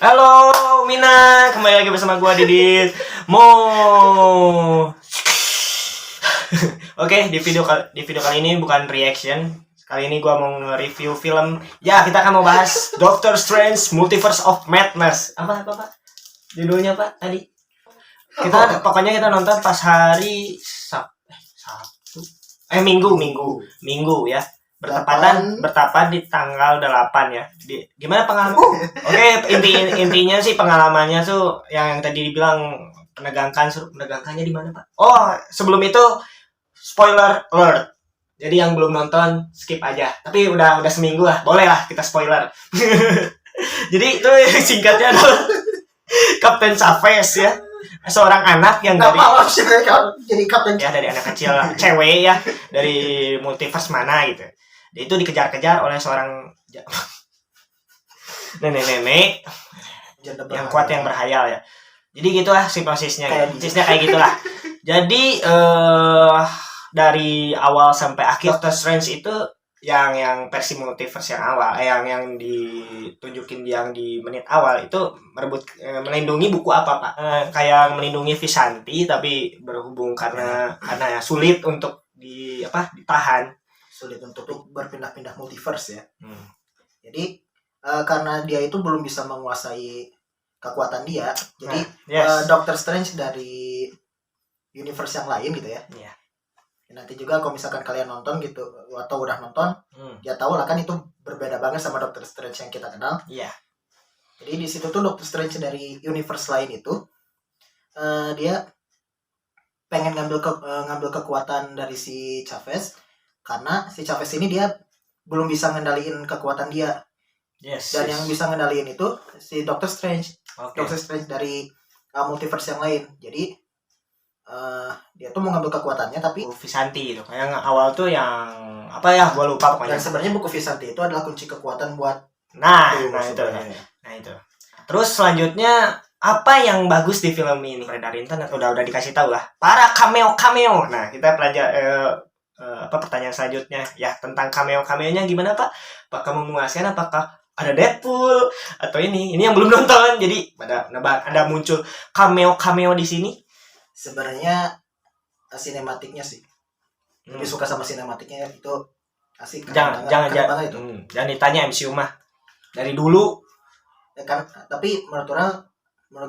Halo Mina, kembali lagi bersama gua Didit. Oke, di video kali ini bukan reaction. Kali ini gua mau nge-review film. Ya, kita akan mau bahas Doctor Strange Multiverse of Madness. Apa Pak? Judulnya Pak tadi? Pokoknya kita nonton pas hari Sabtu. Minggu ya. Bertepatan di tanggal 8 ya. Gimana pengalaman? Oke, intinya sih pengalamannya tuh yang tadi dibilang menegangkannya di mana, Pak? Oh, sebelum itu spoiler alert. Jadi yang belum nonton skip aja. Tapi udah seminggu lah. Boleh lah kita spoiler. Jadi itu singkatnya adalah Kapten Chavez ya. Seorang anak yang jadi kapten ya, dari anak kecil cewek ya, dari multiverse mana gitu. Dia itu dikejar-kejar oleh seorang nenek-nenek yang kuat yang berhayal ya. Jadi gitulah sinopsisnya. Kayak gitulah. Jadi dari awal sampai akhir Doctor Strange itu yang versi multiverse yang awal, yang ditunjukin yang di menit awal itu melindungi buku apa Pak? Kayak melindungi Visanti tapi berhubung karena ya sulit untuk ditahan. Sulit untuk berpindah-pindah multiverse ya. Jadi karena dia itu belum bisa menguasai kekuatan dia, jadi Doctor Strange dari universe yang lain gitu ya. Nanti juga kalau misalkan kalian nonton gitu atau udah nonton, ya tahu lah kan itu berbeda banget sama Doctor Strange yang kita kenal. Jadi di situ tuh Doctor Strange dari universe lain itu dia pengen ngambil kekuatan dari si Chavez, karena si Chavez ini dia belum bisa ngendaliin kekuatan dia. Dan yang bisa ngendaliin itu si Doctor Strange. Doctor Strange dari multiverse yang lain. Jadi dia tuh mau ngambil kekuatannya tapi Visanti itu yang awal tuh yang apa ya, gua lupa pokoknya. Dan sebenarnya buku Visanti itu adalah kunci kekuatan buat itu. Terus selanjutnya apa yang bagus di film ini? Beredar internet udah dikasih tahu lah. Para cameo. Nah, kita pertanyaan selanjutnya ya tentang cameo-nya gimana Pak? Apakah memuaskan? Apakah ada Deadpool atau ini yang belum nonton? Jadi ada muncul cameo di sini. Sebenarnya sinematiknya sih. Lebih suka sama sinematiknya itu asik. Jangan ditanya MCU mah dari dulu. Ya kan, tapi menurut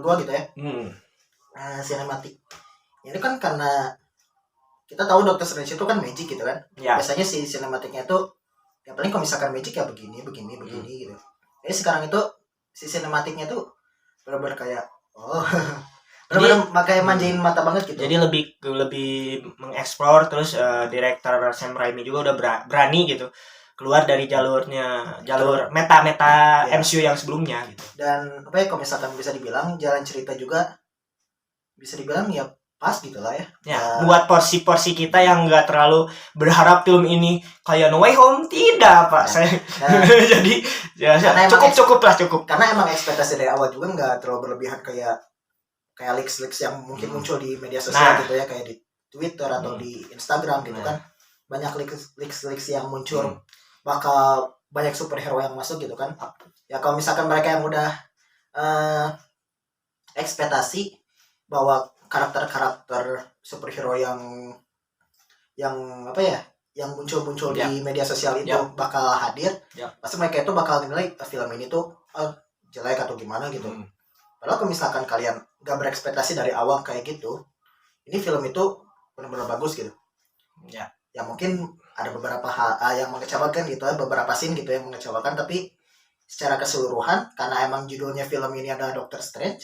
gua gitu ya. Sinematik. Ini kan karena kita tahu Doctor Strange itu kan magic gitu kan. Biasanya si sinematiknya itu yang paling kalau misalkan magic ya begini gitu. Jadi sekarang itu si sinematiknya tuh benar-benar kayak benar-benar makanya manjain mata banget gitu. Jadi lebih mengeksplor, terus direktur Sam Raimi juga udah berani gitu keluar dari jalur meta MCU yang sebelumnya gitu. Dan kalau misalkan bisa dibilang jalan cerita juga bisa dibilang ya pas gitu lah ya. Buat porsi kita yang nggak terlalu berharap film ini kayak No Way Home, tidak Pak. Jadi cukup. Karena emang ekspektasi dari awal juga nggak terlalu berlebihan kayak leaks yang mungkin muncul di media sosial gitu ya, kayak di Twitter atau di Instagram gitu kan. Banyak leaks yang muncul bakal banyak superhero yang masuk gitu kan. Ya kalau misalkan mereka yang udah ekspektasi bahwa karakter superhero yang muncul di media sosial itu bakal hadir, pasti mereka itu bakal nilai film ini tuh jelek atau gimana gitu. Padahal kalau misalkan kalian gak berekspektasi dari awal kayak gitu, ini film itu benar-benar bagus gitu. Ya mungkin ada beberapa hal yang mengecewakan gitu ya, beberapa scene gitu yang mengecewakan, tapi secara keseluruhan karena emang judulnya film ini adalah Doctor Strange,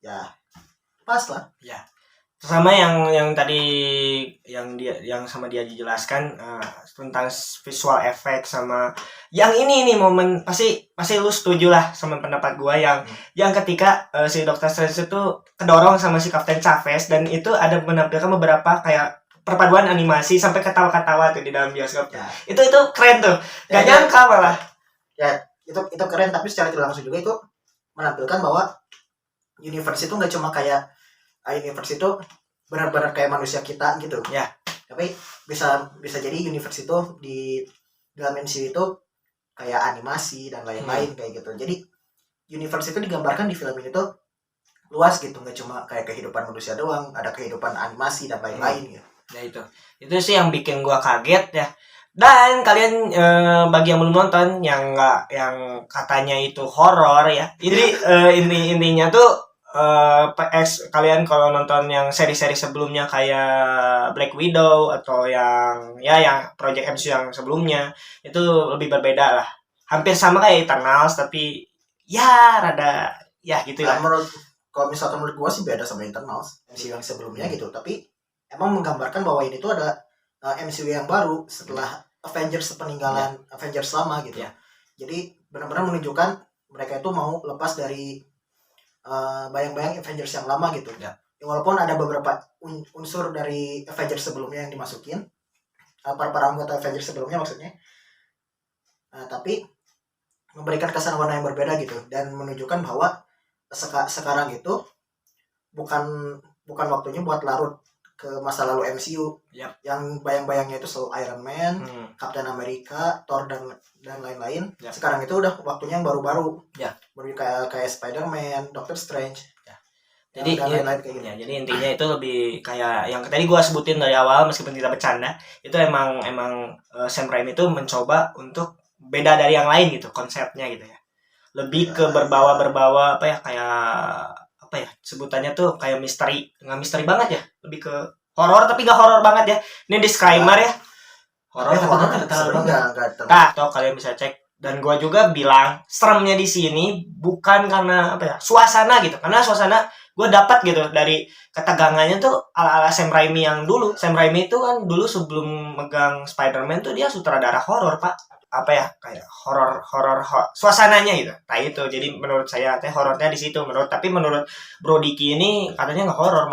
ya pas lah. Sama yang tadi yang sama dia dijelaskan tentang visual effect sama yang ini momen pasti lu setuju lah sama pendapat gua yang ketika si Doctor Strange itu kedorong sama si Kapten Chavez, dan itu ada menampilkan beberapa kayak perpaduan animasi sampai ketawa-ketawa tuh di dalam bioskop. Itu keren tuh. Gak nyangka malah. Ya, itu keren, tapi secara tidak langsung juga itu menampilkan bahwa universe itu nggak cuma kayak universe itu benar-benar kayak manusia kita gitu. Tapi bisa jadi universe itu di dalam MCU itu kayak animasi dan lain-lain kayak gitu. Jadi universe itu digambarkan di film ini tuh luas gitu, nggak cuma kayak kehidupan manusia doang, ada kehidupan animasi dan lain-lain gitu. Ya itu sih yang bikin gua kaget ya. Dan kalian bagi yang belum nonton, yang nggak, yang katanya itu horor ya, jadi intinya tuh kalian kalau nonton yang seri-seri sebelumnya kayak Black Widow atau yang Project MCU yang sebelumnya, itu lebih berbeda lah. Hampir sama kayak Eternals, tapi ya rada ya gitu lah. Kalau misalkan menurut gua sih beda sama Eternals, MCU yang sebelumnya gitu, tapi emang menggambarkan bahwa ini tuh ada MCU yang baru setelah Avengers peninggalan Avengers lama gitu. Jadi benar-benar menunjukkan mereka itu mau lepas dari bayang-bayang Avengers yang lama gitu. Walaupun ada beberapa unsur dari Avengers sebelumnya yang dimasukin, para anggota Avengers sebelumnya maksudnya, tapi memberikan kesan warna yang berbeda gitu, dan menunjukkan bahwa sekarang itu bukan waktunya buat larut ke masa lalu MCU yang bayang-bayangnya itu selalu Iron Man, Captain America, Thor dan lain-lain. Sekarang itu udah waktunya yang baru-baru, kayak Spider-Man, Doctor Strange, jadi lain-lain kayak gitu. Jadi intinya itu lebih kayak yang tadi gua sebutin dari awal, meskipun kita bercanda, itu emang Sam Raimi itu mencoba untuk beda dari yang lain gitu konsepnya gitu ya. Lebih ke berbawa apa ya, kayak apa ya sebutannya tuh, kayak misteri, nggak misteri banget ya, lebih ke horor tapi nggak horor banget ya. Ini disclaimer ya, horor tapi nggak. Nah, toh kalian bisa cek. Dan gua juga bilang seremnya di sini bukan karena apa ya suasana gitu, karena suasana gue dapat gitu dari ketegangannya tuh ala Sam Raimi yang dulu. Sam Raimi itu kan dulu sebelum megang Spider-Man tuh dia sutradara horor, Pak. Apa ya, kayak horor suasananya gitu. Nah itu jadi menurut saya horornya di situ. Tapi menurut Bro Diki ini katanya nggak horor,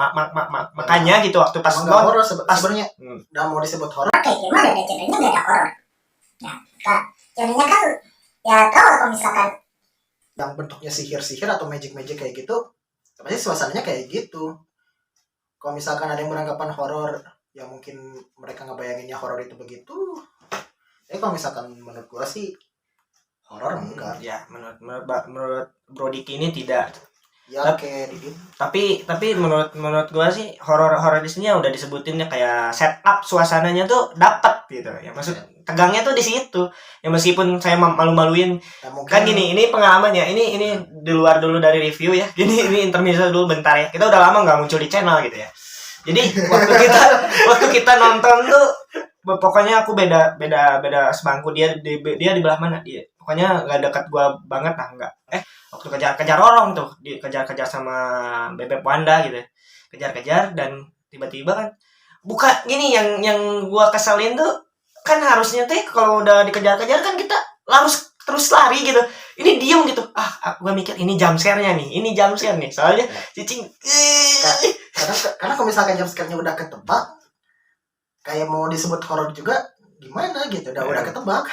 makanya gitu waktu pas nggak horor sebenarnya. Udah mau disebut horor kayak gimana deh, genrenya nggak ada horor ya kak. Genrenya kan ya tahu kalau misalkan yang bentuknya sihir atau magic kayak gitu, pasti suasananya kayak gitu. Kalau misalkan ada yang beranggapan horor, ya mungkin mereka ngebayanginnya horor itu begitu. Kalau misalkan menurut gua sih horor enggak. Ya, menurut Bro Diki ini tidak. Ya kayak gitu. Tapi menurut gua sih horor di sini udah disebutin ya, kayak setup suasananya tuh dapat gitu. Ya maksud tegangnya tuh di situ. Ya meskipun saya malu-maluin. Kan gini, ini pengalamannya. Ini di luar dulu dari review ya. Ini intermezzo dulu bentar ya. Kita udah lama nggak muncul di channel gitu ya. Jadi waktu kita nonton tuh pokoknya aku beda sebangku. Dia di belah mana dia. Pokoknya nggak dekat gua banget lah, enggak. Waktu kejar orang tuh, dikejar-kejar sama Bebek Wanda gitu. Kejar-kejar dan tiba-tiba kan buka gini, yang gua keselin tuh kan harusnya tuh kalau udah dikejar-kejar kan kita harus terus lari gitu. Ini diem gitu. Gua mikir ini jump scare-nya nih. Soalnya cicing. Karena kalau misalkan jump scare-nya udah ketebak, kayak mau disebut horor juga gimana gitu, udah ketebak.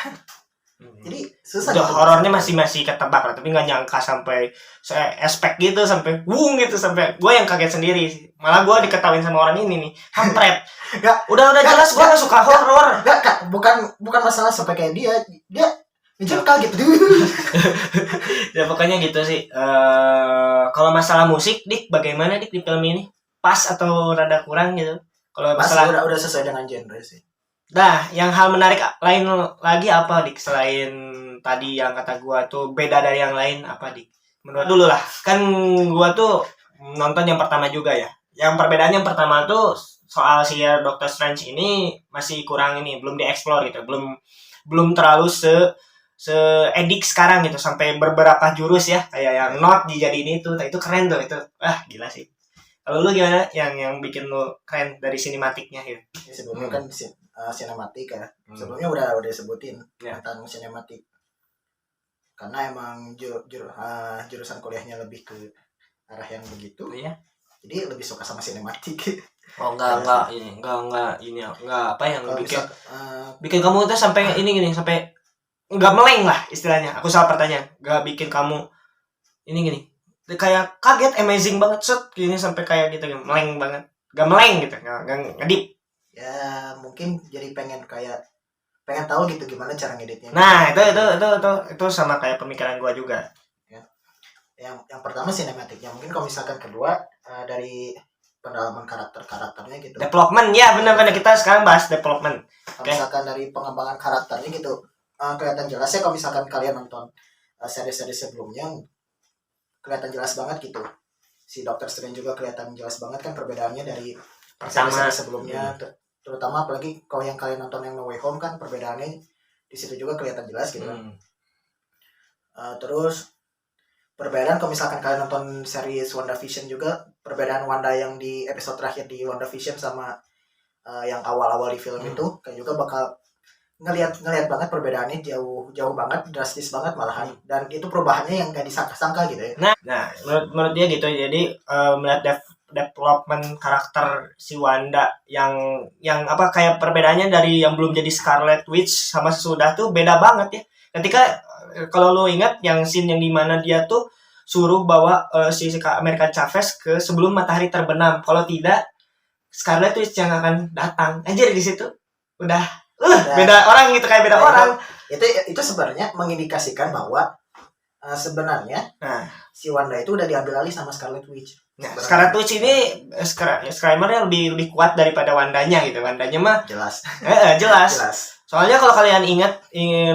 Jadi susah. Horornya masih ketebak lah, tapi nggak nyangka sampai aspek gitu, sampai wung gitu, sampai gue yang kaget sendiri. Malah gue diketawain sama orang ini nih, kampret. Udah jelas gue nggak suka horor. Bukan masalah sampai kayak dia kaget gitu. Ya pokoknya gitu sih. Kalau masalah musik, Dik, bagaimana Dik di film ini? Pas atau rada kurang gitu? Kalau masalah udah sesuai dengan genre sih. Nah, yang hal menarik lain lagi apa, Dik? Selain tadi yang kata gua tuh beda dari yang lain, apa, Dik? Menurut dulu lah. Kan gua tuh nonton yang pertama juga ya. Yang perbedaan yang pertama tuh soal si Doctor Strange ini masih kurang ini, belum dieksplor gitu. Belum terlalu se edik sekarang gitu, sampai beberapa jurus ya, kayak yang not dijadiin itu. Nah, itu keren tuh, itu. Gila sih. Kalau lu gimana yang bikin lu keren dari sinematiknya gitu? Sebelumnya kan sinematik ya. Sebelumnya udah disebutin tentang sinematik. Karena emang jurusan kuliahnya lebih ke arah yang begitu. Iya. Jadi lebih suka sama sinematik. Enggak apa yang bikin kamu tuh sampai ini gini, sampai enggak meleng lah istilahnya. Aku salah pertanyaan. Enggak bikin kamu ini gini. Kayak kaget, amazing banget gini, sampai kayak gitu, meleng banget. Enggak meleng gitu, enggak ngedip. Ya mungkin jadi pengen tahu gitu gimana cara ngeditnya. Nah itu sama kayak pemikiran gua juga. Yang pertama sinematiknya, mungkin kalau misalkan kedua dari pendalaman karakternya gitu. Development ya, benar-benar kita sekarang bahas development. Kalau misalkan dari pengembangan karakternya gitu kelihatan jelas ya, kalau misalkan kalian nonton seri-seri sebelumnya kelihatan jelas banget gitu. Si Doctor Strange juga kelihatan jelas banget kan perbedaannya dari seri sebelumnya, terutama apalagi kalau yang kalian nonton yang No Way Home kan perbedaannya di situ juga kelihatan jelas gitu kan. Terus perbedaan kalau misalkan kalian nonton series WandaVision juga, perbedaan Wanda yang di episode terakhir di WandaVision sama yang awal-awal di film itu kayak juga bakal ngelihat banget perbedaannya jauh banget, drastis banget malahan, dan itu perubahannya yang gak disangka-sangka gitu ya. Nah menurut dia gitu, jadi melihat development karakter si Wanda yang apa kayak perbedaannya dari yang belum jadi Scarlet Witch sama sesudah tuh beda banget ya. Ketika kalau lo ingat yang scene yang dimana dia tuh suruh bawa si America Chavez ke sebelum matahari terbenam, kalau tidak Scarlet Witch yang akan datang. Anjir di situ udah beda orang gitu, kayak beda orang. Itu sebenarnya mengindikasikan bahwa sebenarnya si Wanda itu udah diambil alih sama Scarlet Witch. Nah, Scarlet Witch ini Screamer-nya lebih kuat daripada Wandanya gitu. Wandanya mah jelas. jelas. Soalnya kalau kalian ingat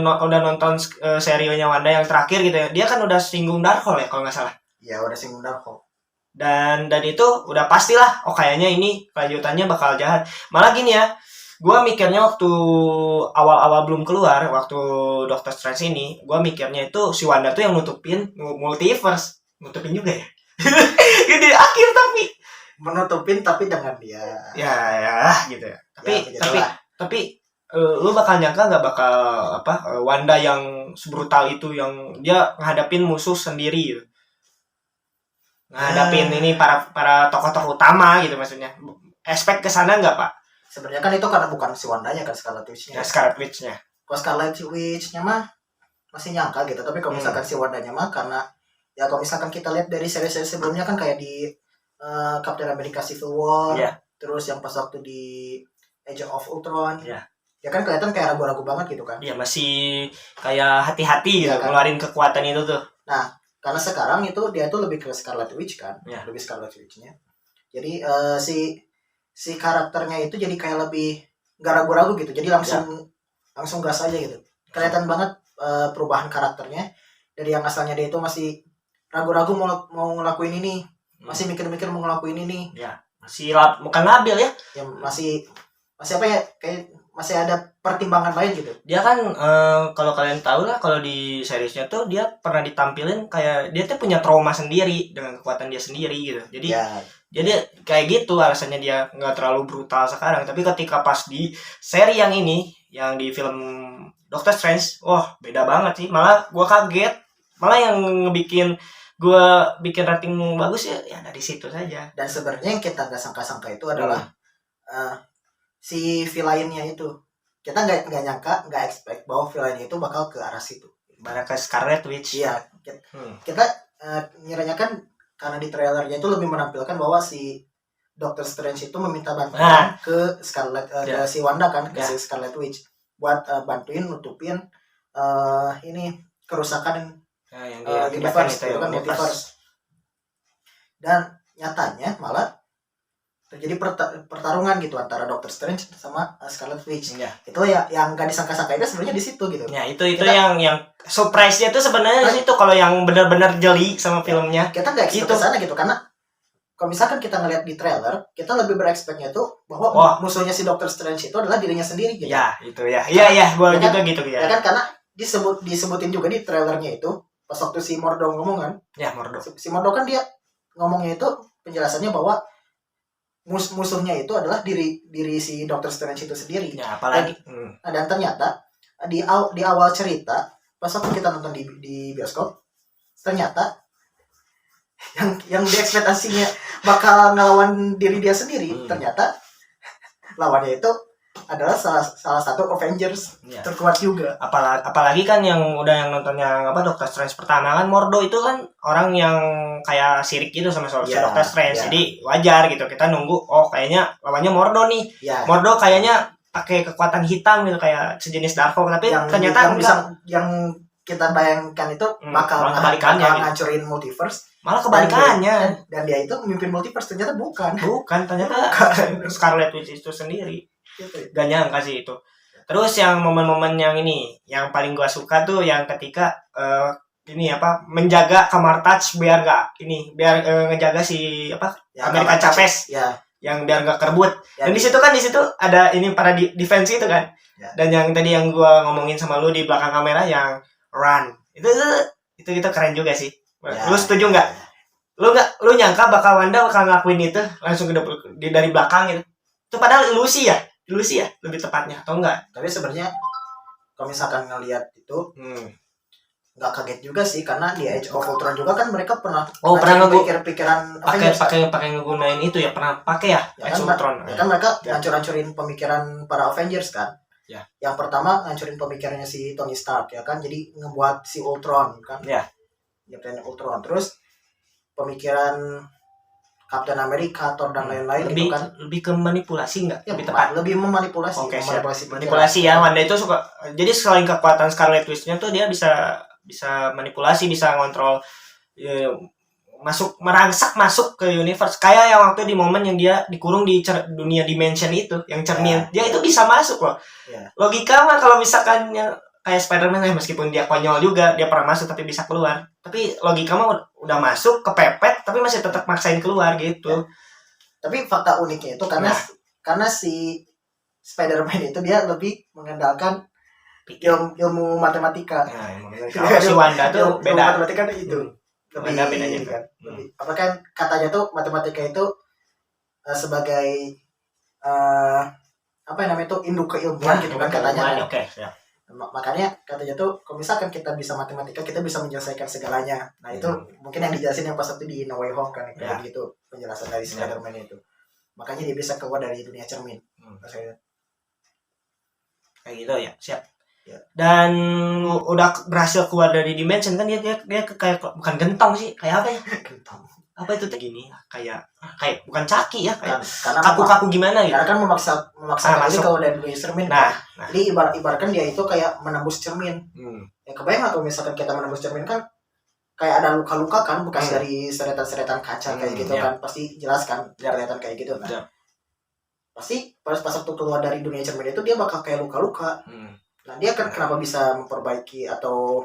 udah nonton serialnya Wanda yang terakhir gitu ya, dia kan udah singgung Darkhold ya kalau nggak salah. Ya udah singgung Darkhold. Dan itu udah pastilah, kayaknya ini kelanjutannya bakal jahat. Malah gini ya, gue mikirnya waktu awal-awal belum keluar, waktu Doctor Strange ini, gue mikirnya itu si Wanda tuh yang nutupin multiverse, nutupin juga ya. Di akhir menutupin tapi dengan dia. Ya gitu ya. Tapi lu bakal nyangka nggak bakal Wanda yang sebrutal itu, yang dia ngadapin musuh sendiri gitu. Ngadapin ini para tokoh-tokoh utama gitu maksudnya. Expect ke sana nggak, Pak? Sebenarnya kan itu karena bukan si Wandanya kan, Scarlet Witch-nya. Ya, Scarlet Witch-nya. Kalau Scarlet Witch-nya mah masih nyangka gitu, tapi kalau misalkan si Wandanya mah karena ya kalau misalkan kita lihat dari seri-seri sebelumnya kan kayak di Captain America Civil War, terus yang pas waktu di Age of Ultron, ya kan kelihatan kayak ragu-ragu banget gitu kan. Iya, masih kayak hati-hati gitu, ngeluarin kekuatan itu tuh. Nah, karena sekarang itu dia tuh lebih ke Scarlet Witch kan, lebih Scarlet Witch-nya. Jadi si karakternya itu jadi kayak lebih gak ragu-ragu gitu, jadi langsung gas aja gitu. Kelihatan banget perubahan karakternya dari yang asalnya dia itu masih ragu-ragu mau ngelakuin ini, masih mikir-mikir mau ngelakuin ini. Ya, masih bukan labil ya. Ya masih apa ya, kayak masih ada pertimbangan lain gitu. Dia kan kalau kalian tahu lah, kalau di seriesnya tuh dia pernah ditampilin kayak dia tuh punya trauma sendiri dengan kekuatan dia sendiri gitu. Jadi jadi kayak gitu alasannya dia nggak terlalu brutal sekarang. Tapi ketika pas di seri yang ini, yang di film Doctor Strange, wah beda banget sih. Malah gue kaget. Malah yang bikin rating bagus ya dari situ saja. Dan sebenarnya yang kita nggak sangka-sangka itu adalah si villainnya itu. Kita nggak nyangka, nggak expect bahwa villainnya itu bakal ke arah situ. Barang ke Scarlet Witch. Iya. Kita ngiranya kan karena di trailernya itu lebih menampilkan bahwa si Doctor Strange itu meminta bantuan ke Scarlet ke si Wanda kan, ke si Scarlet Witch buat bantuin nutupin ini kerusakan yang multiverse. Dan nyatanya malah terjadi pertarungan gitu antara Doctor Strange sama Scarlet Witch. Itu ya yang gak disangka-sangka itu sebenarnya di situ gitu. Ya itu yang surprise-nya tuh sebenarnya di situ, kalau yang benar-benar jeli sama filmnya. Kita gak expect kesana gitu, karena kalau misalkan kita ngeliat di trailer, kita lebih berekspeknya tuh bahwa musuhnya si Doctor Strange itu adalah dirinya sendiri gitu. Ya, itu ya. Iya, gua juga gitu ya. Ya kan, karena disebutin juga di trailernya itu pas waktu si Mordo ngomong kan. Ya, Mordo. Si Mordo kan dia ngomongnya itu penjelasannya bahwa musuhnya itu adalah diri si Doctor Strange itu sendiri. Ya, apalagi. Dan ternyata di awal cerita pas waktu kita nonton di bioskop, ternyata yang diekspektasinya bakal ngelawan diri dia sendiri, ternyata lawannya itu adalah salah satu Avengers terkuat juga. Apalagi kan yang nonton yang Doctor Strange pertama kan, Mordo itu kan orang yang kayak sirik gitu sama si Doctor Strange. Jadi wajar gitu kita nunggu, kayaknya lawannya Mordo nih. Mordo kayaknya pakai kekuatan hitam gitu, kayak sejenis Darkhold, tapi ternyata yang kita bayangkan itu bakal ngancurin multiverse. Malah kebalikannya. Dan dia itu memimpin multiverse, ternyata bukan. Ternyata Scarlet Witch itu sendiri. Gak nyangka sih itu. Terus yang momen-momen yang ini, yang paling gua suka tuh yang ketika menjaga kamar touch biar ngejaga si Amerika Chavez. Ya. Yang biar nggak kerebut. Ya. Dan di situ ada ini para defense itu kan. Ya. Dan yang tadi yang gua ngomongin sama lu di belakang kamera yang run. Itu keren juga sih. Ya. Lu setuju nggak? Lu nyangka Wanda bakal ngelakuin itu langsung dari belakang gitu. Itu padahal ilusi ya, lebih tepatnya atau enggak? Tapi sebenarnya kalau misalkan ngelihat itu nggak kaget juga sih, karena di Age of Ultron juga kan mereka pernah pikiran pakai ngegunain itu ya, pernah pakai ya Age of Ultron. Ya kan mereka hancur-hancurin pemikiran para Avengers kan. Ya. Yang pertama hancurin pemikirannya si Tony Stark ya kan, jadi ngebuat si Ultron kan. Ya. Nyiptain Ultron. Terus pemikiran Captain America, Thor dan lain-lain lebih, gitu kan. Lebih ke manipulasi enggak? Ya, lebih tepat. Lebih memanipulasi. Oke, manipulasi ya. Wanda itu suka. Jadi selain kekuatan Scarlet Witch-nya tuh dia bisa manipulasi, bisa ngontrol merangsak masuk ke universe. Kayak yang waktu di momen yang dia dikurung di dunia dimension itu, yang cermin. Dia itu bisa masuk loh. Logika mah kalau misalkan kayak Spider-Man meskipun dia konyol juga, dia pernah masuk tapi bisa keluar. Tapi logika mah udah masuk, kepepet tapi masih tetap maksain keluar gitu. Ya. Tapi fakta uniknya itu karena si Spider-Man itu dia lebih mengandalkan ilmu matematika. Kalau si Wanda tuh beda. Matematika itu. Beda bedanya kan. Apa kan katanya tuh matematika itu sebagai induk keilmuan gitu kan katanya. Oke, ya. Makanya katanya tuh kalau misalkan kita bisa matematika, kita bisa menyelesaikan segalanya. Nah itu mungkin yang dijelasin yang pas waktu di No Way Home kan kayak gitu penjelasan dari Spider-Man itu. Makanya dia bisa keluar dari dunia cermin. Kayak gitu ya, siap. Ya. Dan udah berhasil keluar dari dimension kan dia kayak bukan gentong sih, kayak apa ya? Gentong. Apa itu gini? Kayak bukan caki ya, kayak kaku-kaku gimana gitu. Karena kan memaksa diri kalau dari dunia cermin. Nah. Jadi ibaratkan dia itu kayak menembus cermin. Ya kebayang atau misalkan kita menembus cermin kan kayak ada luka-luka kan bekas dari seretan-seretan kaca kayak gitu kan. Pasti jelas kan kelihatan kayak gitu kan. Pasti pas waktu keluar dari dunia cermin itu dia bakal kayak luka-luka. Nah dia kan kenapa bisa memperbaiki atau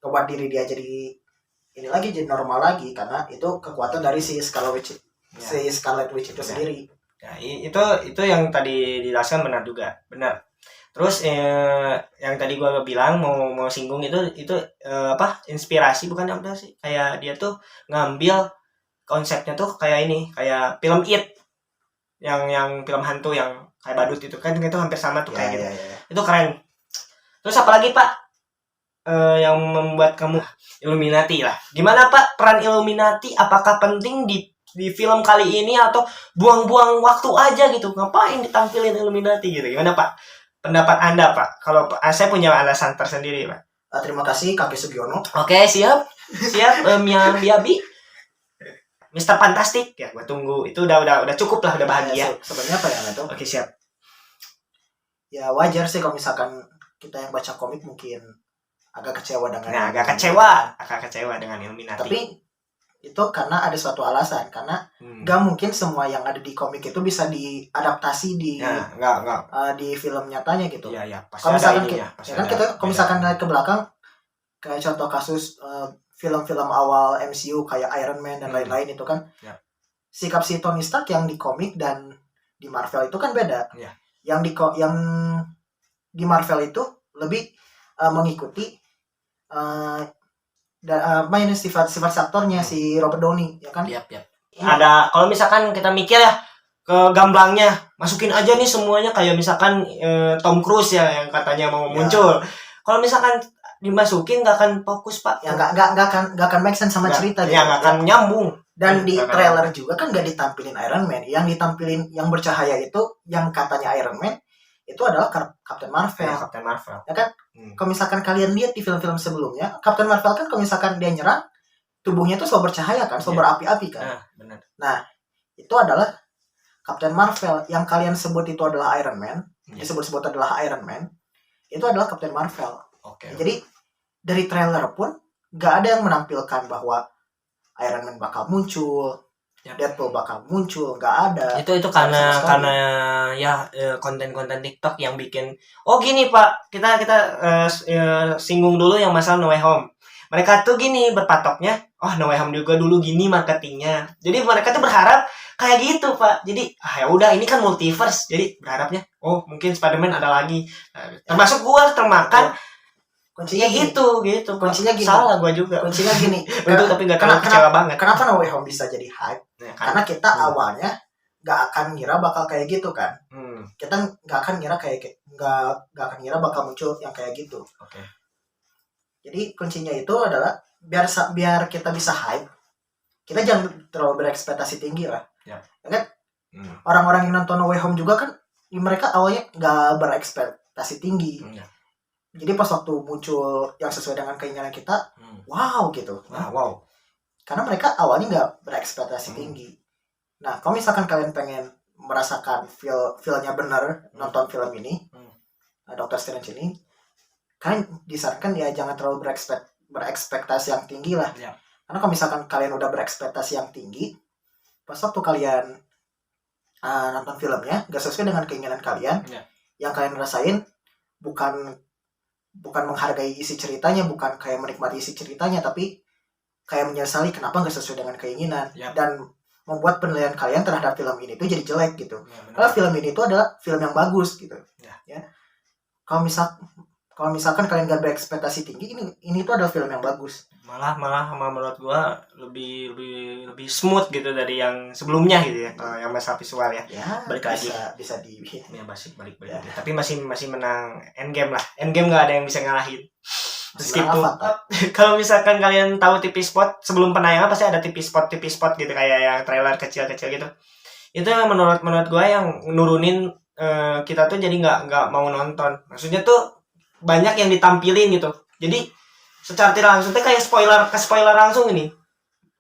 membuat diri dia jadi normal lagi, karena itu kekuatan dari si Scarlet Witch itu sendiri. Ya, itu yang tadi dijelaskan benar juga, benar. Terus yang tadi gua bilang mau singgung itu inspirasi bukan apa sih? Kayak dia tuh ngambil konsepnya tuh kayak film It yang film hantu yang kayak badut itu kan itu hampir sama tuh kayak gitu. Itu keren. Terus apa lagi Pak yang membuat kamu Illuminati lah? Gimana Pak peran Illuminati? Apakah penting di film kali ini atau buang-buang waktu aja gitu? Ngapain ditampilin Illuminati gitu? Gimana Pak? Pendapat Anda Pak? Kalau saya punya alasan tersendiri Pak. Terima kasih Kaki Sugiono. Oke, siap Miang Biabi. Mr. Fantastic ya, gua tunggu. Itu udah cukup lah, udah bahagia. Sebenarnya apa ya itu? Oke, siap. Ya wajar sih kalau misalkan kita yang baca komik mungkin agak kecewa dengan agak kecewa dengan Illuminati. Tapi itu karena ada suatu alasan, karena gak mungkin semua yang ada di komik itu bisa diadaptasi di di film nyatanya gitu. Iya, kalau misalkan kalau misalkan naik ke belakang kayak contoh kasus film-film awal MCU kayak Iron Man dan lain-lain itu kan sikap si Tony Stark yang di komik dan di Marvel itu kan beda. Yang di Marvel itu lebih mengikuti sifat aktornya si Robert Downey ya kan. Ada kalau misalkan kita mikir ya ke gamblangnya, masukin aja nih semuanya kayak misalkan Tom Cruise ya yang katanya mau muncul. Kalau misalkan dimasukin nggak akan fokus Pak. Ya nggak akan make sense sama cerita. Ya nggak akan nyambung. Dan di trailer juga kan nggak ditampilin Iron Man. Yang ditampilin yang bercahaya itu yang katanya Iron Man itu adalah Captain Marvel. Ya kan? Kalau misalkan kalian lihat di film-film sebelumnya, Captain Marvel kan kalau misalkan dia nyerang, tubuhnya tuh selalu bercahaya kan, selalu berapi-api kan. Benar. Nah, itu adalah Captain Marvel. Yang kalian sebut itu adalah Iron Man, disebut-sebut adalah Iron Man, itu adalah Captain Marvel. Okay. Jadi dari trailer pun nggak ada yang menampilkan bahwa Iron Man bakal muncul, Deadpool bakal muncul, nggak ada. Itu karena ya konten-konten TikTok yang bikin. Oh gini Pak, kita singgung dulu yang masalah No Way Home. Mereka tuh gini berpatoknya, oh No Way Home juga dulu gini marketingnya. Jadi mereka tuh berharap kayak gitu Pak. Jadi ya udah ini kan multiverse. Jadi berharapnya oh mungkin Spider-Man ada lagi. Termasuk gua termakan. Kuncinya gitu. Kuncinya gini. Salah gua juga. Kuncinya gini. Betul tapi nggak terlalu kecewa banget. Kenapa No Way Home bisa jadi hype? Karena kita awalnya nggak akan ngira bakal kayak gitu kan. Kita nggak akan ngira nggak akan ngira bakal muncul yang kayak gitu. Oke. Jadi kuncinya itu adalah biar kita bisa hype, kita jangan terlalu berekspektasi tinggi lah. Ya kan? Orang-orang yang nonton No Way Home juga kan mereka awalnya nggak berekspektasi tinggi. Jadi pas waktu muncul yang sesuai dengan keinginan kita, wow gitu. Wow. Karena mereka awalnya nggak berekspektasi tinggi. Nah, kalau misalkan kalian pengen merasakan feel-nya bener nonton film ini, Doctor Strange ini, kalian disarankan ya jangan terlalu berekspektasi yang tinggi lah. Karena kalau misalkan kalian udah berekspektasi yang tinggi, pas waktu kalian nonton filmnya gak sesuai dengan keinginan kalian, yang kalian rasain bukan menghargai isi ceritanya, bukan kayak menikmati isi ceritanya, tapi kayak menyesali kenapa gak sesuai dengan keinginan, dan membuat penilaian kalian terhadap film ini tuh jadi jelek gitu. Karena film ini tuh adalah film yang bagus gitu. Ya. Kalau misalkan kalian gak berekspektasi tinggi, ini tuh adalah film yang bagus. Malah menurut gua lebih smooth gitu dari yang sebelumnya gitu ya. Yang masalah visual ya. Balik lagi. Bisa di ya balik. Ya. Tapi masih menang Endgame lah. Endgame nggak ada yang bisa ngalahin. Meskipun kalau misalkan kalian tahu TV spot sebelum penayangan pasti ada TV spot gitu kayak yang trailer kecil-kecil gitu. Itu yang menurut gua yang nurunin kita tuh jadi nggak mau nonton. Maksudnya tuh banyak yang ditampilin gitu. Jadi secara tidak langsung tuh kayak spoiler langsung ini.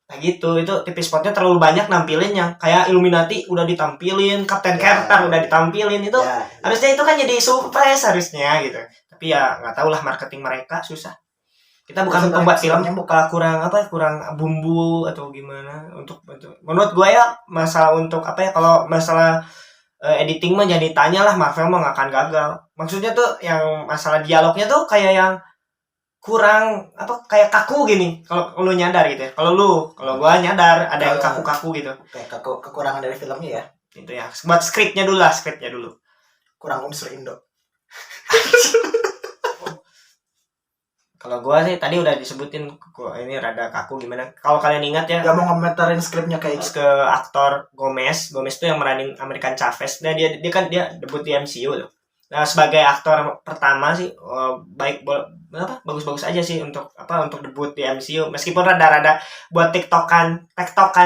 Nah gitu, itu TV spotnya terlalu banyak nampilinnya. Kayak Illuminati udah ditampilin, Captain Carter udah ditampilin itu. Harusnya itu kan jadi surprise harusnya gitu. Tapi ya nggak tahu lah marketing mereka susah. Kita bukan pembuat film, kurang bumbu atau gimana untuk menurut gue ya kalau masalah editing mah jadi tanya lah, Marvel mah nggak akan gagal. Maksudnya tuh yang masalah dialognya tuh kayak yang kurang kayak kaku gini kalau lu nyadar gitu ya. Kalau gua nyadar ada yang kaku-kaku gitu. Kayak kekurangan dari filmnya ya. Itu ya. Buat skripnya dulu. Kurang unsur Indo. Kalau gua sih tadi udah disebutin ini rada kaku gimana. Kalau kalian ingat ya. Gak mau ngomentarin skripnya kayak ke aktor Gomez tuh yang meranin American Chavez. Nah dia debut di MCU loh. Nah sebagai aktor pertama sih bagus-bagus aja sih untuk debut di MCU, meskipun rada-rada buat tektokan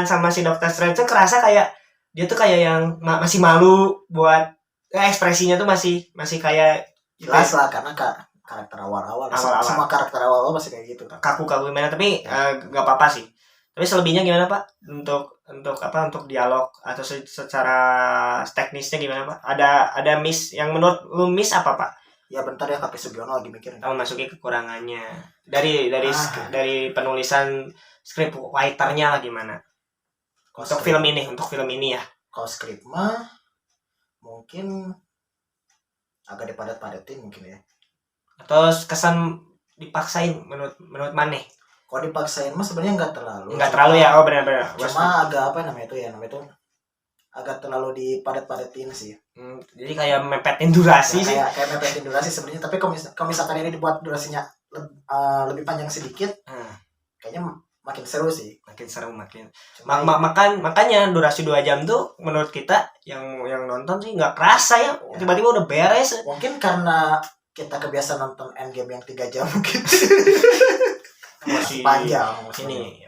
sama si Doctor Strange tuh kerasa kayak dia tuh kayak yang masih malu buat ekspresinya tuh masih kayak jelas lah karena karakter awal-awal. Semua karakter awal-awal masih kayak gitu kaku gimana, tapi nggak apa-apa sih. Tapi selebihnya gimana Pak untuk dialog atau secara teknisnya gimana Pak? Ada miss yang menurut lu miss apa Pak? Ya bentar ya, Kakek Sugiono lagi mikirin. Masuki kekurangannya dari penulisan script writernya lah gimana? Untuk film ini ya. Kalau script mah mungkin agak dipadat-padatin mungkin ya. Atau kesan dipaksain menurut Maneh? Kalau dipaksain mah sebenarnya nggak terlalu ya. Oh benar-benar. Cuma agak namanya itu agak terlalu dipadat-padatin sih. Jadi kayak mepetin durasi sih. Kayak mepetin durasi sebenarnya. Tapi kalau misalkan ini dibuat durasinya lebih panjang sedikit, kayaknya makin seru sih. Makanya durasi 2 jam tuh menurut kita yang nonton sih nggak kerasa ya. Tiba-tiba udah beres. Mungkin karena kita kebiasaan nonton Endgame yang 3 jam mungkin. Masih panjang ini.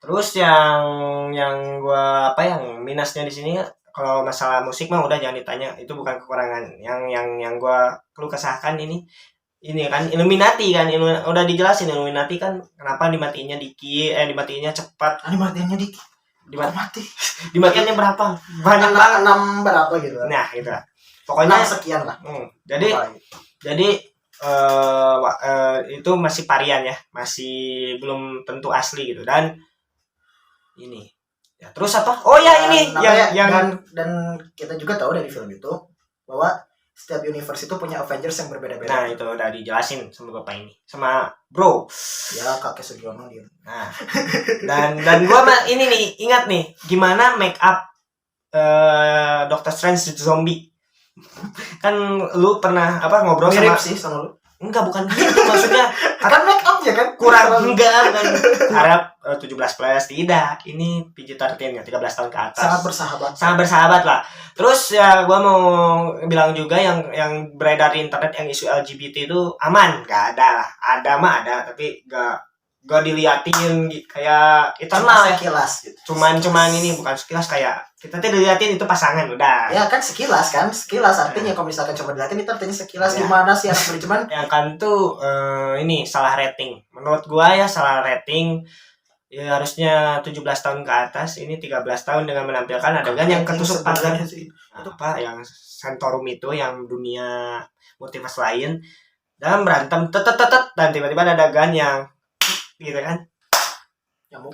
Terus yang gua yang minusnya di sini kalau masalah musik mah udah jangan ditanya, itu bukan kekurangan. Yang gua perlu kesahkan ini kan Illuminati kan udah dijelasin Illuminati kan kenapa dimatiinnya dimatiinnya cepat. Dimatiinnya dimatiinnya berapa? Banyak banget 6 berapa gitu. Nah, gitu. Pokoknya 6 sekian lah. Jadi itu masih varian ya, masih belum tentu asli gitu. Dan ini ya, terus apa? Oh ya, ini yang dan kita juga tahu dari film itu bahwa setiap universe itu punya Avengers yang berbeda-beda. Nah, itu udah dijelasin sama bapak ini, sama bro. Ya, kakek Sugiono dia. Nah, dan gua ini nih ingat nih gimana make up Doctor Strange zombie. Kan lu pernah ngobrol mirip sih sama lu. Enggak, bukan gitu maksudnya. Kan make up ya kan? Kurang enggak bukan Arab 17 plus, tidak. Ini PG-13 ya, 13 tahun ke atas. Sangat bersahabat lah. Terus ya gua mau bilang juga yang beredar di internet yang isu LGBT itu aman, enggak ada lah. Ada mah ada, tapi gak diliatin kayak Eternal sekilas gitu. Cuman ini bukan sekilas, kayak kita tuh diliatin itu pasangan udah. Ya kan sekilas artinya kalau misalkan cuma diliatin itu artinya sekilas ya. Gimana sih anak cuman yang kan tuh ini salah rating. Menurut gua ya salah rating. Ya harusnya 17 tahun ke atas, ini 13 tahun dengan menampilkan adegan yang ketusuk pagar sih. Apa yang Santorum itu yang dunia multiverse lain dalam berantem dan tiba-tiba ada adegan yang gitu kan, nyamuk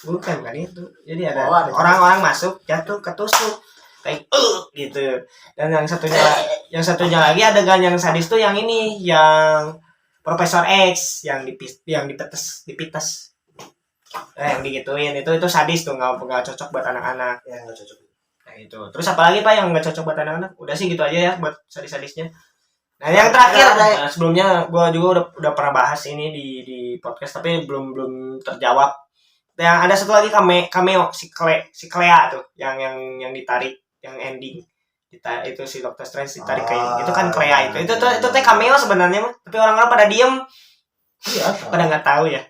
bukan itu, jadi ada orang-orang masuk jatuh ketusuk kayak gitu. Dan yang satunya lagi adegan yang sadis tuh yang ini, yang Profesor X yang dipites yang digituin, itu sadis tuh, nggak cocok buat anak-anak ya, nggak cocok. Nah itu, terus apalagi Pak yang nggak cocok buat anak-anak? Udah sih gitu aja ya buat sadis-sadisnya. Nah, yang terakhir, sebelumnya gue juga udah pernah bahas ini di podcast, tapi belum terjawab. Yang ada satu lagi cameo si Clea tuh, yang ditarik, yang ending itu si Doctor Strange ditarik kayak itu kan Clea itu teh cameo sebenarnya mah, tapi orang-orang pada diem, pada nggak tahu ya.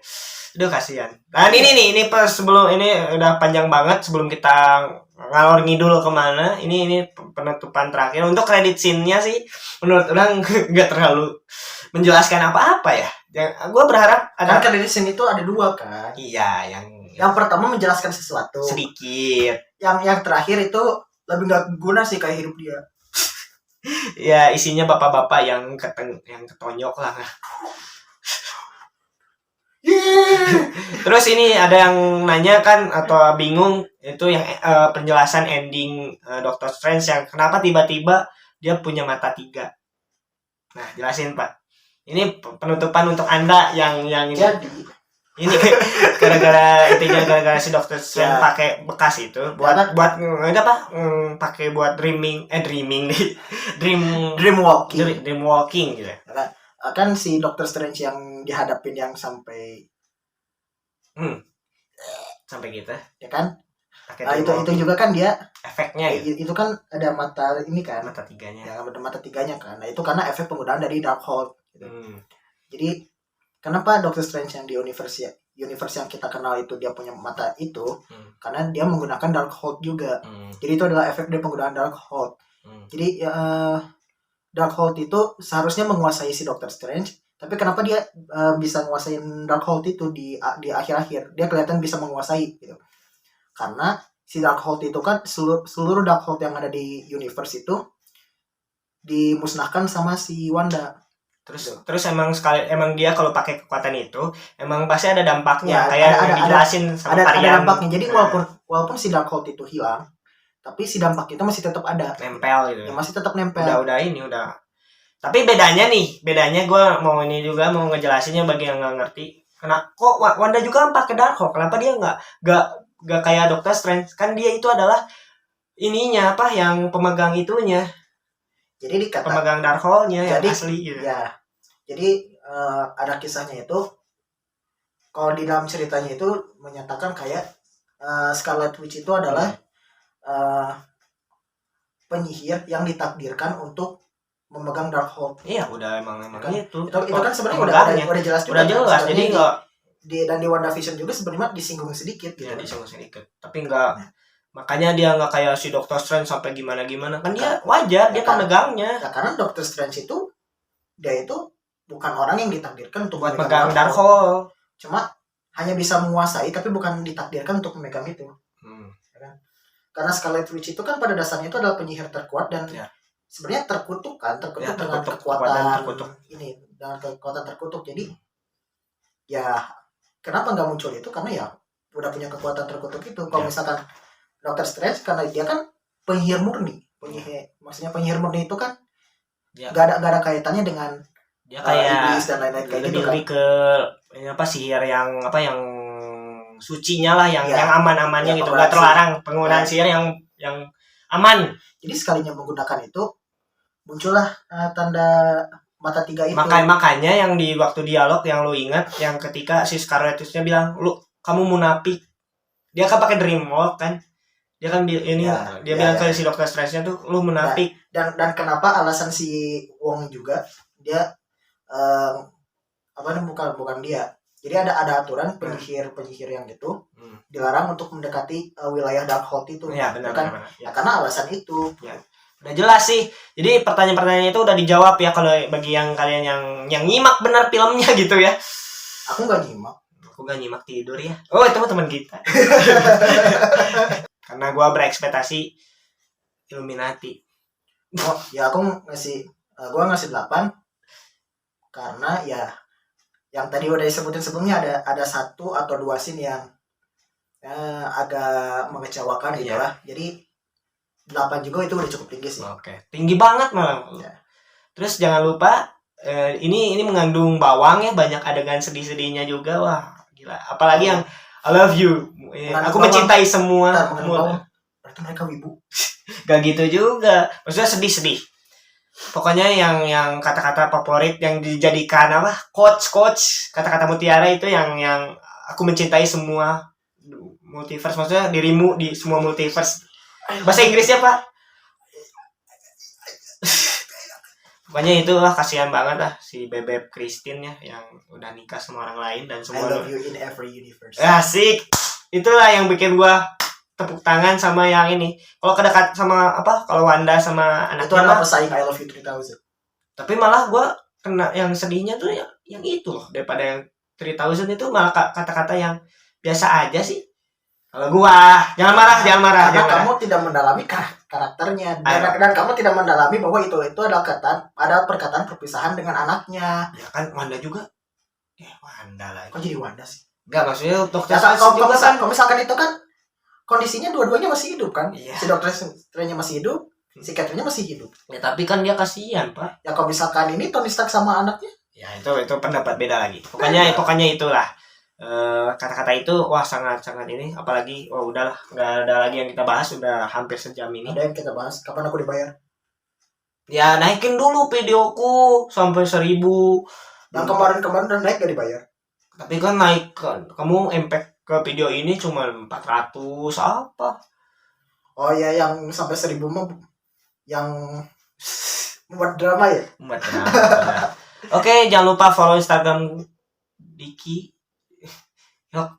Aduh kasihan. Nah ini sebelum ini udah panjang banget, sebelum kita ngalor ngidul kemana, ini penutupan terakhir untuk credit scene-nya sih menurut orang nggak terlalu menjelaskan apa-apa ya. Gue berharap ada credit scene itu ada 2 kan. Iya, yang pertama menjelaskan sesuatu sedikit, yang terakhir itu lebih nggak guna sih kayak hidup dia. Ya isinya bapak-bapak yang ketonyok lah. Terus ini ada yang nanya kan atau bingung itu yang penjelasan ending Doctor Strange yang kenapa tiba-tiba dia punya mata 3. Nah, jelasin Pak. Ini penutupan untuk Anda yang jadi ini gara-gara si Doctor Strange pakai bekas itu buat enggak Pak, pakai buat dream walking gitu. Kan si Doctor Strange yang dihadapin yang sampai gitu ya kan. Itu juga kan dia efeknya itu kan ada mata ini kan, mata 3-nya ya, ada mata 3-nya kan. Nah itu karena efek penggunaan dari Darkhold gitu. Jadi kenapa Doctor Strange yang di universe yang kita kenal itu dia punya mata itu karena dia menggunakan Darkhold juga. Jadi itu adalah efek dari penggunaan Darkhold. Jadi Darkhold itu seharusnya menguasai si Doctor Strange, tapi kenapa dia bisa menguasain Darkhold itu di akhir-akhir dia kelihatan bisa menguasai gitu. Karena si Darkhold itu kan seluruh Darkhold yang ada di universe itu dimusnahkan sama si Wanda. Terus emang dia kalau pakai kekuatan itu emang pasti ada dampaknya, kayak dijelasin sama Varian. Ada dampaknya. Jadi walaupun si Darkhold itu hilang, tapi si dampak itu masih tetap ada, nempel gitu. Ya, masih tetap nempel. Udah. Tapi bedanya gue mau ngejelasinnya bagi yang nggak ngerti. Kenapa kok Wanda juga pakai Darkhold? Kenapa dia nggak kayak Doctor Strange? Kan dia itu adalah ininya yang pemegang itunya. Jadi pemegang Darkhold-nya yang asli gitu. Ya. Jadi ada kisahnya itu, kalau di dalam ceritanya itu menyatakan kayak Scarlet Witch itu adalah penyihir yang ditakdirkan untuk memegang Darkhold. Iya, udah emang kan? itu kan sebenarnya udah jelas juga. Udah jelas, jadi enggak dan di WandaVision juga sebenarnya disinggung sedikit gitu. Ya, disinggung sedikit. Tapi enggak makanya dia enggak kayak si Doctor Strange sampai gimana-gimana. Kan dia wajar, dia pemegangnya. Ya karena Doctor Strange itu dia itu bukan orang yang ditakdirkan untuk buat megang Darkhold. Cuma hanya bisa menguasai tapi bukan ditakdirkan untuk memegang itu. Karena Scarlet Witch itu kan pada dasarnya itu adalah penyihir terkuat dan sebenarnya terkutuk Ya, dengan terkutuk, kekuatan terkutuk. ini, dengan kekuatan terkutuk. Jadi ya kenapa nggak muncul itu, karena ya udah punya kekuatan terkutuk itu. Kalau Ya. misalkan Doctor Strange, karena dia kan penyihir murni, maksudnya penyihir murni itu kan Ya. nggak ada kaitannya dengan Dia kayak iblis dan lain-lain kayak gitu kan. lebih ke ini apa, sihir yang apa, yang sucinya lah, yang Ya. aman-amannya Ya, gitu, penggunaan nggak terlarang penggunaan Ya. sihir yang aman. Jadi sekalinya menggunakan itu muncullah tanda mata tiga itu. Makanya yang di waktu dialog yang lu ingat, yang ketika si Scarlet Witch-nya bilang, "Lu kamu munafik." Dia kan pakai dream walk kan. Dia kan ini Ya, dia ya, bilang ya. ke si Doctor Strange-nya tuh, "Lu munafik." Dan kenapa alasan si Wong juga dia apa namanya, bukan dia. Jadi ada aturan penyihir yang itu dilarang untuk mendekati wilayah Darkhold itu. Ya, benar, kan? benar. Ya, karena alasan itu. Ya. Udah jelas sih. Jadi pertanyaan-pertanyaan itu udah dijawab ya, kalau bagi yang kalian yang nyimak benar filmnya gitu ya. Aku nggak nyimak. Aku nggak nyimak, tidur ya. Oh, itu teman kita. Karena gua berekspektasi Illuminati. Oh, ya aku gua ngasih 8 karena ya yang tadi udah disebutin sebelumnya ada 1 atau 2 scene yang agak mengecewakan gitu lah. Jadi 8 juga itu udah cukup tinggi sih. Oke. Tinggi banget malah. Ya. Terus jangan lupa ini mengandung bawang ya, banyak adegan sedih-sedihnya juga. Wah, gila. Apalagi yang I love you. Aku mencintai semua. Berarti mereka wibu. Gak gitu juga. Maksudnya sedih-sedih. Pokoknya yang kata-kata favorit yang dijadikan apa? Coach, kata-kata mutiara itu yang aku mencintai semua multiverse, maksudnya dirimu di semua multiverse. Bahasa Inggrisnya, Pak? Pokoknya itu lah, kasihan banget lah si Bebek Christine ya, yang udah nikah sama orang lain dan semua. I love you in every universe. Asik. Itulah yang bikin gua tepuk tangan sama yang ini. Kalau kedekat sama apa? Kalau Wanda sama anaknya itu adalah pesaing I love you 3000. Tapi malah gua kena yang sedihnya tuh yang itu loh, daripada yang 3000 itu malah kata-kata yang biasa aja sih. Kalau gua, jangan marah. Karena kamu tidak mendalami karakternya dan kamu tidak mendalami bahwa itu ada perkataan perpisahan dengan anaknya. Ya kan Wanda juga. Wanda lah. Kok jadi Wanda sih? Enggak, maksudnya Dokter Ya, Strange juga kan. kalau misalkan itu kan kondisinya dua-duanya masih hidup kan? Iya. Si Dokter Strange-nya masih hidup, si Catherine-nya masih hidup. Ya tapi kan dia kasihan, Pak. Ya kalau misalkan ini Tony Stark sama anaknya, Ya itu pendapat beda lagi. Pokoknya itulah. Kata-kata itu wah sangat ini, apalagi udahlah, nggak ada lagi yang kita bahas, udah hampir sejam ini. ada yang kita bahas kapan aku dibayar. Ya naikin dulu videoku sampai 1000. Dan kemarin udah naik gak dibayar. Tapi kan naik kan, kamu impact ke video ini cuma 400 apa? Oh ya, yang sampai 1000 mah yang membuat drama ya. Oke, jangan lupa follow Instagram Diki. Yuk.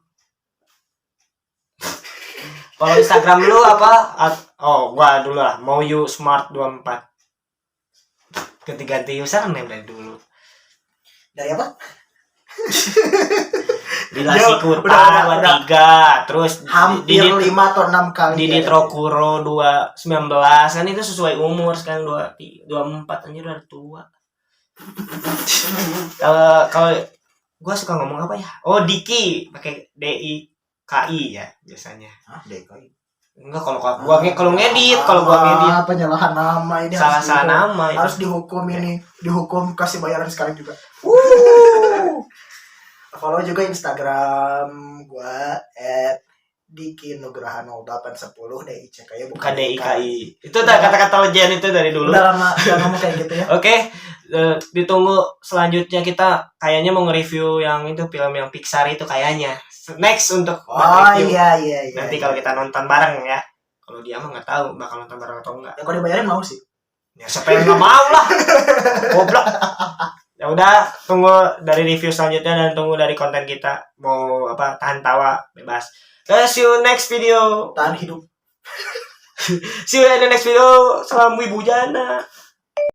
Follow Instagram lu apa? Gua dulu lah. Mau you smart 24. Ganti username dari dulu. Dari apa? Dilasi Kurta 23, terus hampir 5 atau 6 kali. Didi Trokuro 219 kan, itu sesuai umur. Sekarang 24 anjir udah tua. Kalau gue suka ngomong apa ya? Oh, Diki pakai DIKI ya biasanya. DIKI. Enggak, kalau ngedit, penyalahan nama ini, salah nama itu. Harus dihukum ini, dihukum kasih bayaran sekali juga. Follow juga Instagram gua @diki_nugraha0810 DICKI bukan DIKI. Itu kata-kata legend itu dari dulu. Udah lama ngomong kayak gitu ya. Oke, ditunggu selanjutnya, kita kayaknya mau nge-review yang itu, film yang Pixar itu kayaknya. Next untuk review. Iya. Nanti kalau kita nonton bareng ya. Kalau dia mah nggak tahu bakal nonton bareng atau enggak. Ya kalau dibayarin mau sih. Ya siapa yang nggak mau lah. Goblok. Ya udah, tunggu dari review selanjutnya dan tunggu dari konten kita. Mau apa, tahan tawa bebas. See you next video. Tahan hidup. See you in the next video. Salam Wibujana.